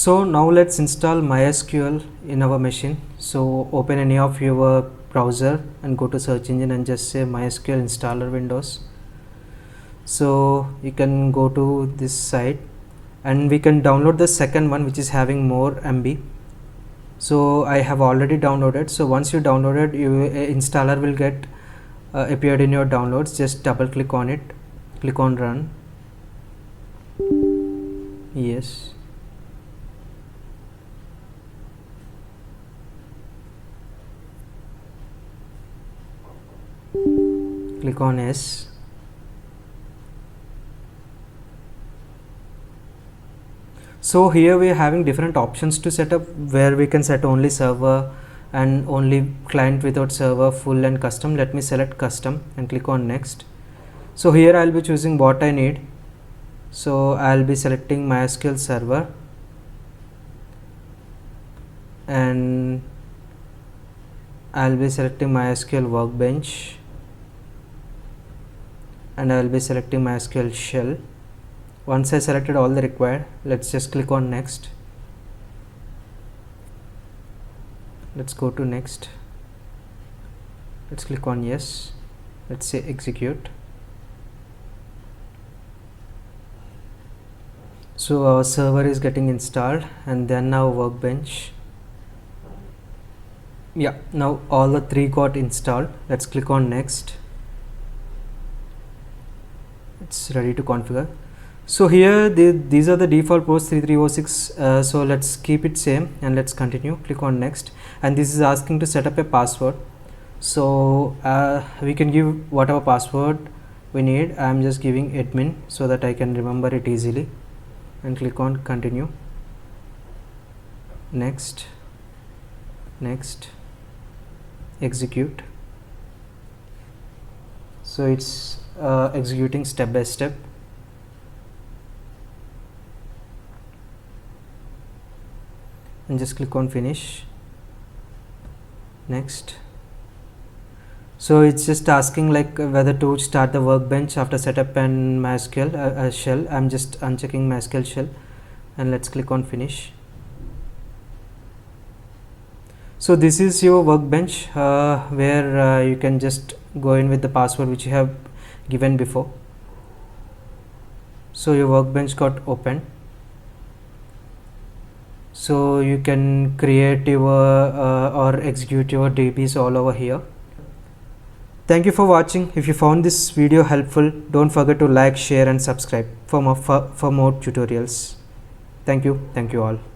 So now let's install MySQL in our machine. So open any of your browser and go to search engine and just say MySQL installer Windows. So you can go to this site and we can download the second one, which is having more MB. So I have already downloaded. So once you downloaded, installer will get appeared in your downloads. Just double click on it, click on run. Yes. Click on yes. So here we are having different options to set up, where we can set only server and only client without server, full and custom. Let me select custom and click on next. So here I'll be choosing what I need. So I'll be selecting MySQL server and I'll be selecting MySQL workbench and I'll be selecting MySQL shell. Once I selected all the required, let's just click on next. Let's go to next. Let's click on yes. Let's say execute. So our server is getting installed and then now workbench. Yeah, now all the three got installed. Let's click on next. It's ready to configure. So here these are the default ports 3306. So let's keep it same and let's continue. Click on next, and this is asking to set up a password. So we can give whatever password we need. I'm just giving admin so that I can remember it easily, and click on continue. Next, next, execute. So it's executing step by step. And just click on finish. Next. So it's just asking like whether to start the workbench after setup and MySQL shell. I'm just unchecking MySQL shell and let's click on finish. So this is your workbench where you can just go in with the password which you have given before. So your workbench got opened. So you can create your or execute your DBs all over here. Thank you for watching. If you found this video helpful, don't forget to like, share and subscribe for more tutorials. Thank you all.